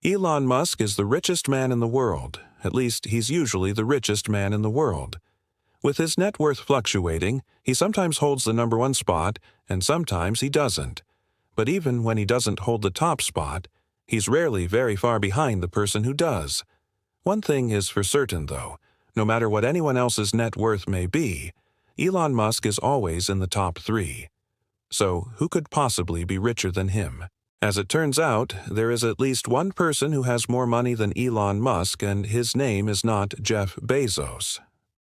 Elon Musk is the richest man in the world. At least, he's usually the richest man in the world. With his net worth fluctuating, he sometimes holds the number one spot, and sometimes he doesn't. But even when he doesn't hold the top spot, he's rarely very far behind the person who does. One thing is for certain, though. No matter what anyone else's net worth may be, Elon Musk is always in the top 3. So, who could possibly be richer than him? As it turns out, there is at least one person who has more money than Elon Musk, and his name is not Jeff Bezos.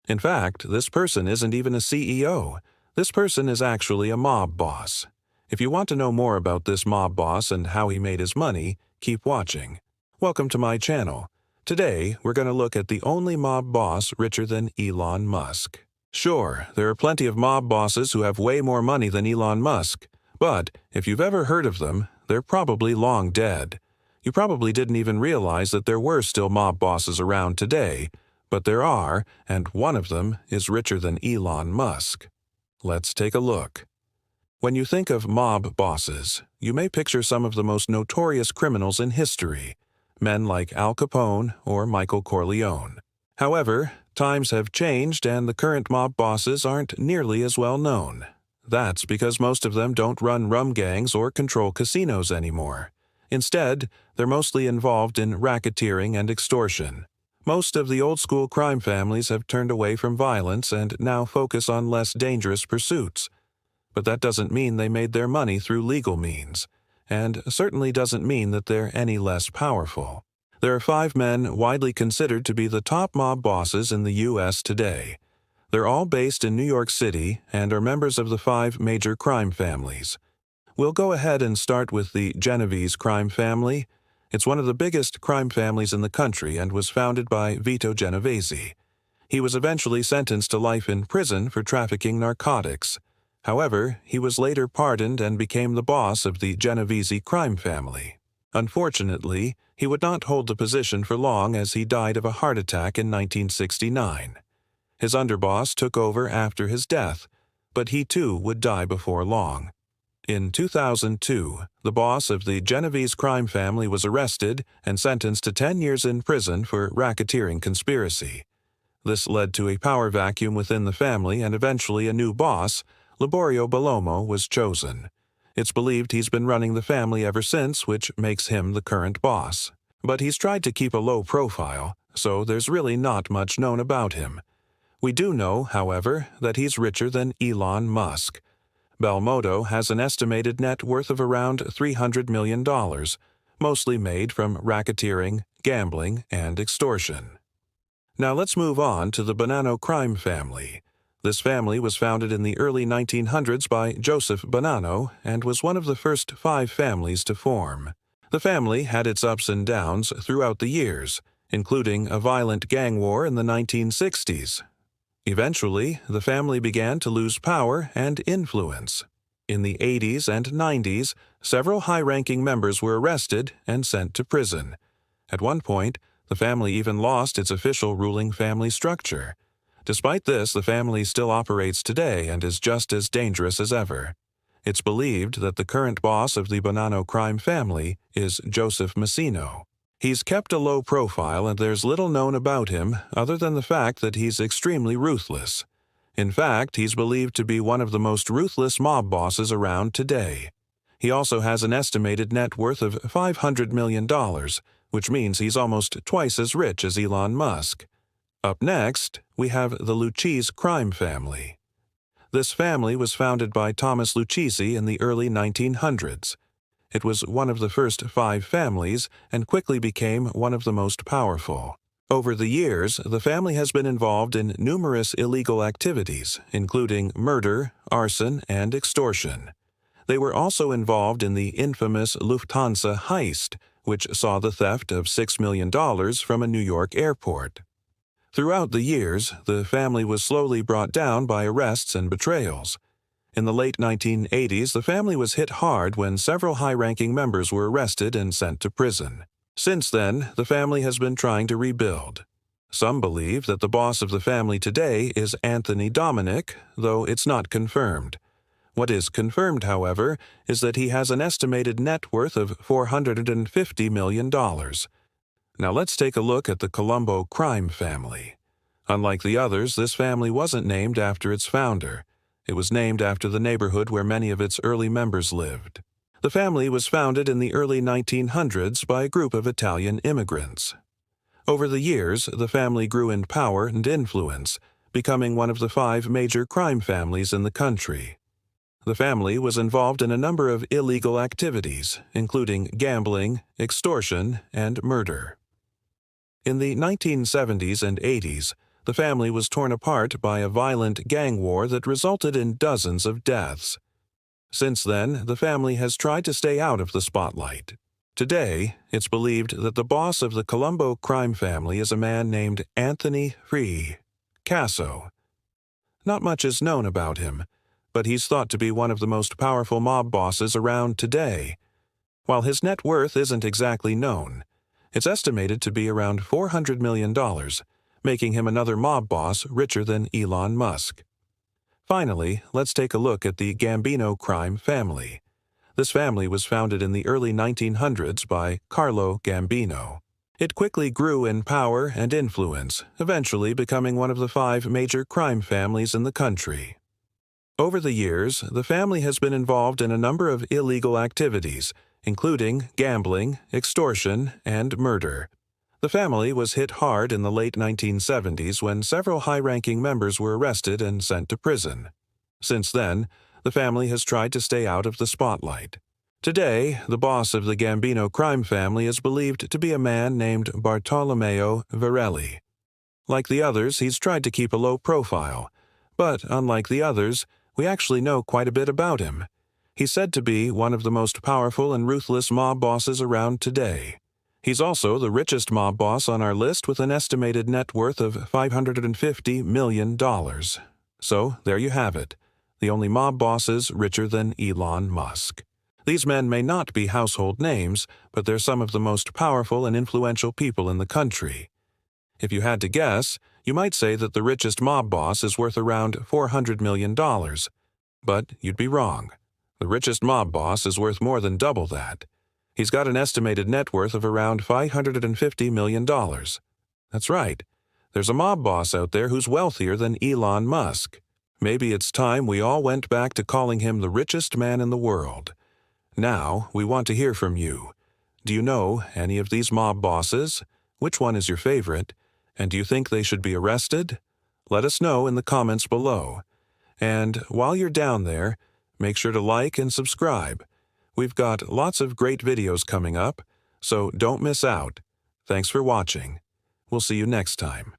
In fact, this person isn't even a CEO. This person is actually a mob boss. If you want to know more about this mob boss and how he made his money, keep watching. Welcome to my channel. Today, we're going to look at the only mob boss richer than Elon Musk. Sure, there are plenty of mob bosses who have way more money than Elon Musk, but if you've ever heard of them, they're probably long dead. You probably didn't even realize that there were still mob bosses around today, but there are, and one of them is richer than Elon Musk. Let's take a look. When you think of mob bosses, you may picture some of the most notorious criminals in history, men like Al Capone or Michael Corleone. However, times have changed and the current mob bosses aren't nearly as well known. That's because most of them don't run rum gangs or control casinos anymore. Instead, they're mostly involved in racketeering and extortion. Most of the old-school crime families have turned away from violence and now focus on less dangerous pursuits. But that doesn't mean they made their money through legal means, and certainly doesn't mean that they're any less powerful. There are 5 men widely considered to be the top mob bosses in the U.S. today. They're all based in New York City and are members of the 5 major crime families. We'll go ahead and start with the Genovese crime family. It's one of the biggest crime families in the country and was founded by Vito Genovese. He was eventually sentenced to life in prison for trafficking narcotics. However, he was later pardoned and became the boss of the Genovese crime family. Unfortunately, he would not hold the position for long as he died of a heart attack in 1969. His underboss took over after his death, but he too would die before long. In 2002, the boss of the Genovese crime family was arrested and sentenced to 10 years in prison for racketeering conspiracy. This led to a power vacuum within the family, and eventually a new boss, Liborio Bellomo, was chosen. It's believed he's been running the family ever since, which makes him the current boss. But he's tried to keep a low profile, so there's really not much known about him. We do know, however, that he's richer than Elon Musk. Belmondo has an estimated net worth of around $300 million, mostly made from racketeering, gambling, and extortion. Now let's move on to the Bonanno crime family. This family was founded in the early 1900s by Joseph Bonanno and was one of the first 5 families to form. The family had its ups and downs throughout the years, including a violent gang war in the 1960s. Eventually, the family began to lose power and influence. In the 80s and 90s, several high-ranking members were arrested and sent to prison. At one point, the family even lost its official ruling family structure. Despite this, the family still operates today and is just as dangerous as ever. It's believed that the current boss of the Bonanno crime family is Joseph Massino. He's kept a low profile and there's little known about him other than the fact that he's extremely ruthless. In fact, he's believed to be one of the most ruthless mob bosses around today. He also has an estimated net worth of $500 million, which means he's almost twice as rich as Elon Musk. Up next, we have the Lucchese crime family. This family was founded by Thomas Lucchese in the early 1900s. It was one of the first 5 families and quickly became one of the most powerful. Over the years, the family has been involved in numerous illegal activities, including murder, arson, and extortion. They were also involved in the infamous Lufthansa heist, which saw the theft of $6 million from a New York airport. Throughout the years, the family was slowly brought down by arrests and betrayals. In the late 1980s, the family was hit hard when several high-ranking members were arrested and sent to prison. Since then, the family has been trying to rebuild. Some believe that the boss of the family today is Anthony Dominic, though it's not confirmed. What is confirmed, however, is that he has an estimated net worth of $450 million. Now let's take a look at the Colombo crime family. Unlike the others, this family wasn't named after its founder. It was named after the neighborhood where many of its early members lived. The family was founded in the early 1900s by a group of Italian immigrants. Over the years, the family grew in power and influence, becoming one of the 5 major crime families in the country. The family was involved in a number of illegal activities, including gambling, extortion, and murder. In the 1970s and 80s, the family was torn apart by a violent gang war that resulted in dozens of deaths. Since then, the family has tried to stay out of the spotlight. Today, it's believed that the boss of the Colombo crime family is a man named Anthony Casso. Not much is known about him, but he's thought to be one of the most powerful mob bosses around today. While his net worth isn't exactly known, it's estimated to be around $400 million, making him another mob boss richer than Elon Musk. Finally, let's take a look at the Gambino crime family. This family was founded in the early 1900s by Carlo Gambino. It quickly grew in power and influence, eventually becoming one of the 5 major crime families in the country. Over the years, the family has been involved in a number of illegal activities, including gambling, extortion, and murder. The family was hit hard in the late 1970s when several high-ranking members were arrested and sent to prison. Since then, the family has tried to stay out of the spotlight. Today, the boss of the Gambino crime family is believed to be a man named Bartolomeo Varelli. Like the others, he's tried to keep a low profile, but unlike the others, we actually know quite a bit about him. He's said to be one of the most powerful and ruthless mob bosses around today. He's also the richest mob boss on our list with an estimated net worth of $550 million. So, there you have it. The only mob bosses richer than Elon Musk. These men may not be household names, but they're some of the most powerful and influential people in the country. If you had to guess, you might say that the richest mob boss is worth around $400 million. But you'd be wrong. The richest mob boss is worth more than double that. He's got an estimated net worth of around $550 million. That's right. There's a mob boss out there who's wealthier than Elon Musk. Maybe it's time we all went back to calling him the richest man in the world. Now, we want to hear from you. Do you know any of these mob bosses? Which one is your favorite? And do you think they should be arrested? Let us know in the comments below. And while you're down there, make sure to like and subscribe. We've got lots of great videos coming up, so don't miss out. Thanks for watching. We'll see you next time.